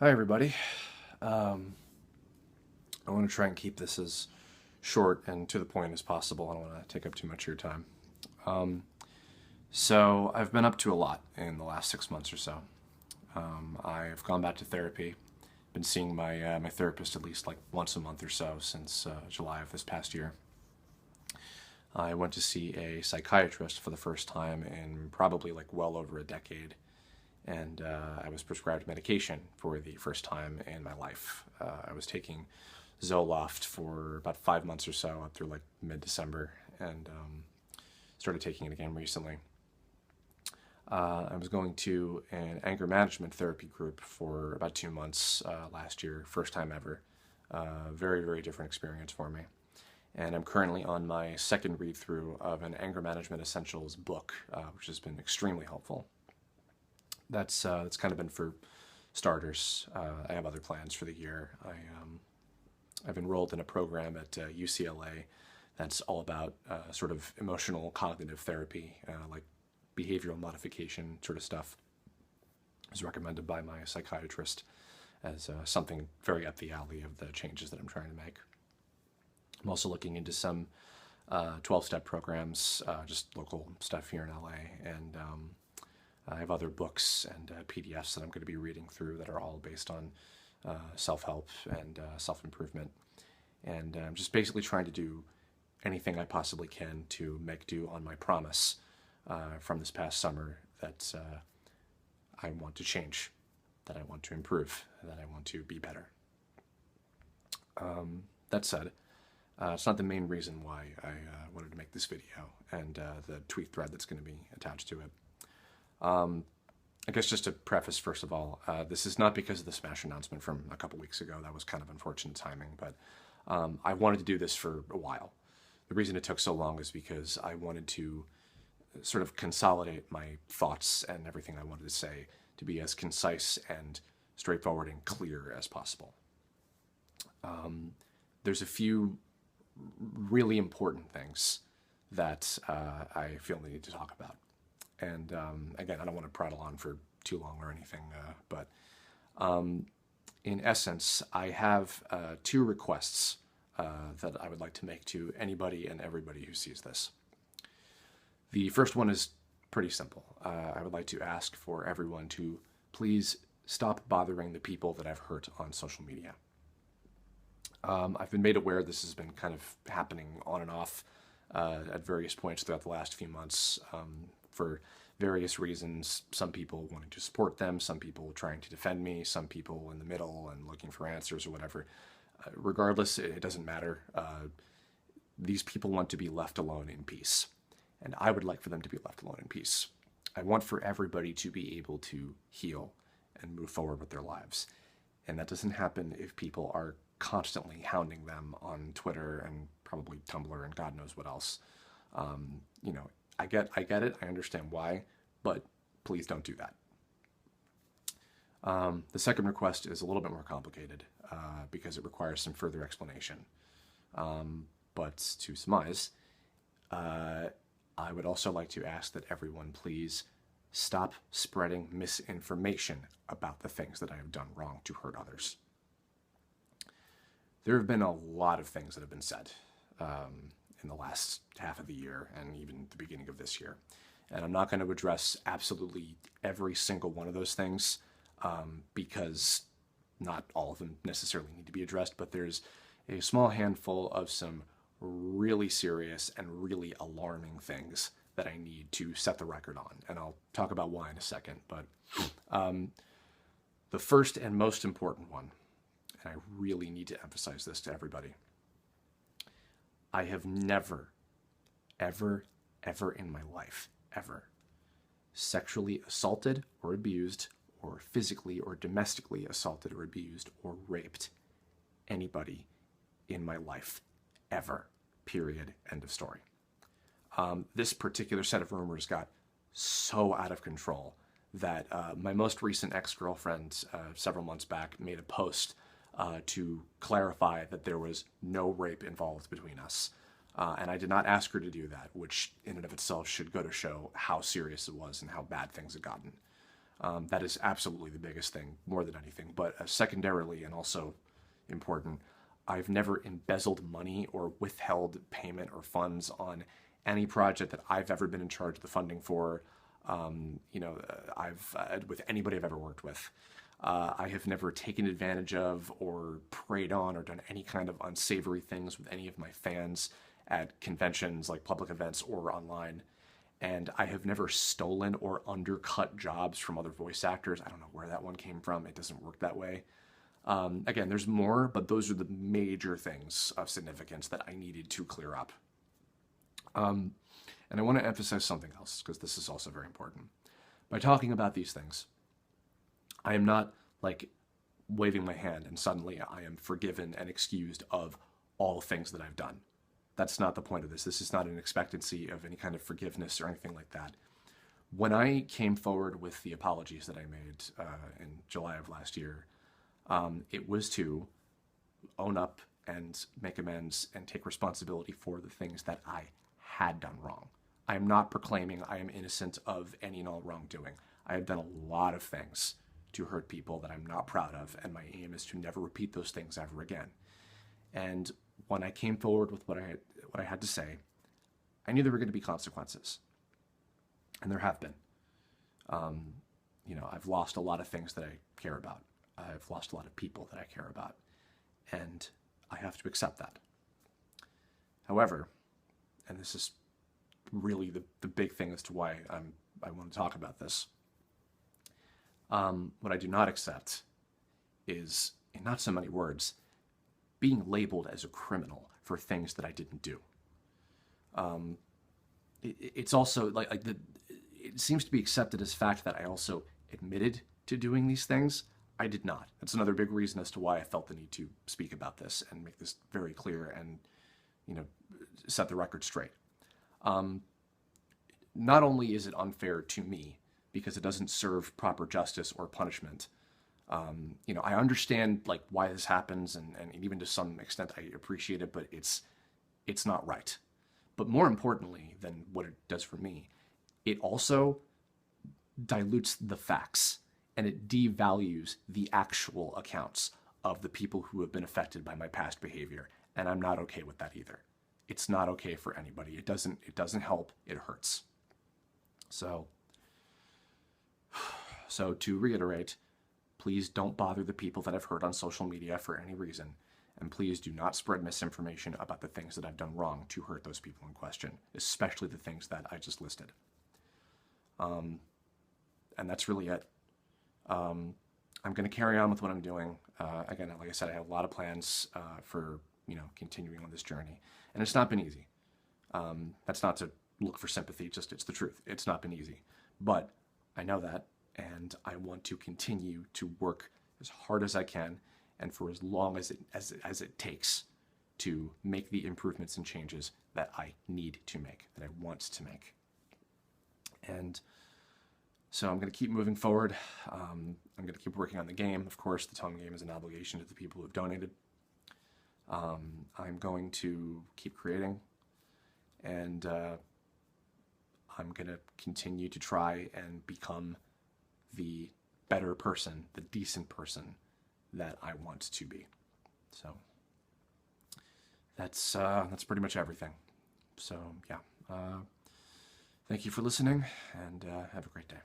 Hi, everybody. I want to try and keep this as short and to the point as possible. I don't want to take up too much of your time. Um, so, I've been up to a lot in the last 6 months or so. I've gone back to therapy. Been seeing my therapist at least like once a month or so since July of this past year. I went to see a psychiatrist for the first time in probably like well over a decade, and I was prescribed medication for the first time in my life. I was taking Zoloft for about 5 months or so, up through like mid-December, and started taking it again recently. I was going to an anger management therapy group for about 2 months last year, first time ever. Very, very different experience for me. And I'm currently on my second read through of an Anger Management Essentials book, which has been extremely helpful. That's kind of been for starters. I have other plans for the year. I've enrolled in a program at UCLA that's all about sort of emotional cognitive therapy, like behavioral modification sort of stuff. It was recommended by my psychiatrist as something very up the alley of the changes that I'm trying to make. I'm also looking into some 12-step programs, just local stuff here in LA, and I have other books and PDFs that I'm going to be reading through that are all based on self-help and self-improvement. And I'm just basically trying to do anything I possibly can to make do on my promise from this past summer that I want to change, that I want to improve, that I want to be better. That said, it's not the main reason why I wanted to make this video and the tweet thread that's going to be attached to it. I guess just to preface, first of all, this is not because of the Smash announcement from a couple weeks ago. That was kind of unfortunate timing, but I wanted to do this for a while. The reason it took so long is because I wanted to sort of consolidate my thoughts and everything I wanted to say to be as concise and straightforward and clear as possible. There's a few really important things that I feel the need to talk about. And again, I don't want to prattle on for too long or anything, but in essence, I have two requests that I would like to make to anybody and everybody who sees this. The first one is pretty simple. I would like to ask for everyone to please stop bothering the people that I've hurt on social media. I've been made aware this has been kind of happening on and off at various points throughout the last few months for various reasons. Some people wanting to support them, some people trying to defend me, some people in the middle and looking for answers or whatever. Regardless, it doesn't matter. These people want to be left alone in peace, and I would like for them to be left alone in peace. I want for everybody to be able to heal and move forward with their lives, and that doesn't happen if people are constantly hounding them on Twitter and probably Tumblr and God knows what else. I get it. I understand why, but please don't do that. The second request is a little bit more complicated because it requires some further explanation. But to surmise, I would also like to ask that everyone please stop spreading misinformation about the things that I have done wrong to hurt others. There have been a lot of things that have been said in the last half of the year and even the beginning of this year. And I'm not going to address absolutely every single one of those things because not all of them necessarily need to be addressed, but there's a small handful of some really serious and really alarming things that I need to set the record on. And I'll talk about why in a second. But the first and most important one, and I really need to emphasize this to everybody, I have never, ever, ever in my life, ever, sexually assaulted or abused or physically or domestically assaulted or abused or raped anybody in my life, ever, period, end of story. This particular set of rumors got so out of control that my most recent ex-girlfriend several months back made a post to clarify that there was no rape involved between us. And I did not ask her to do that, which in and of itself should go to show how serious it was and how bad things had gotten. That is absolutely the biggest thing, more than anything. But secondarily, and also important, I've never embezzled money or withheld payment or funds on any project that I've ever been in charge of the funding for. I've with anybody I've ever worked with. I have never taken advantage of or preyed on or done any kind of unsavory things with any of my fans at conventions like public events or online. And I have never stolen or undercut jobs from other voice actors. I don't know where that one came from. It doesn't work that way. Again, there's more, but those are the major things of significance that I needed to clear up. And I want to emphasize something else, because this is also very important. By talking about these things, I am not like waving my hand and suddenly I am forgiven and excused of all things that I've done. That's not the point of this. This is not an expectancy of any kind of forgiveness or anything like that. When I came forward with the apologies that I made in July of last year, it was to own up and make amends and take responsibility for the things that I had done wrong. I am not proclaiming I am innocent of any and all wrongdoing. I have done a lot of things to hurt people that I'm not proud of, and my aim is to never repeat those things ever again. And when I came forward with what I had to say, I knew there were going to be consequences, and there have been. I've lost a lot of things that I care about. I've lost a lot of people that I care about, and I have to accept that. However, and this is really the big thing as to why I want to talk about this. What I do not accept is, in not so many words, being labeled as a criminal for things that I didn't do. It's also it seems to be accepted as fact that I also admitted to doing these things. I did not. That's another big reason as to why I felt the need to speak about this and make this very clear and, set the record straight. Not only is it unfair to me because it doesn't serve proper justice or punishment. I understand why this happens, and even to some extent I appreciate it, but it's not right. But more importantly than what it does for me, it also dilutes the facts and it devalues the actual accounts of the people who have been affected by my past behavior. And I'm not okay with that either. It's not okay for anybody. It doesn't help. It hurts. So to reiterate, please don't bother the people that I've hurt on social media for any reason. And please do not spread misinformation about the things that I've done wrong to hurt those people in question, especially the things that I just listed. And that's really it. I'm going to carry on with what I'm doing. Again, like I said, I have a lot of plans for continuing on this journey, and it's not been easy. That's not to look for sympathy, just it's the truth. It's not been easy, but I know that, and I want to continue to work as hard as I can and for as long as it takes to make the improvements and changes that I need to make, that I want to make. And so I'm going to keep moving forward. I'm going to keep working on the game. Of course, the Tome game is an obligation to the people who have donated. I'm going to keep creating, and I'm going to continue to try and become the better person, the decent person that I want to be. So that's pretty much everything. So yeah, thank you for listening, and have a great day.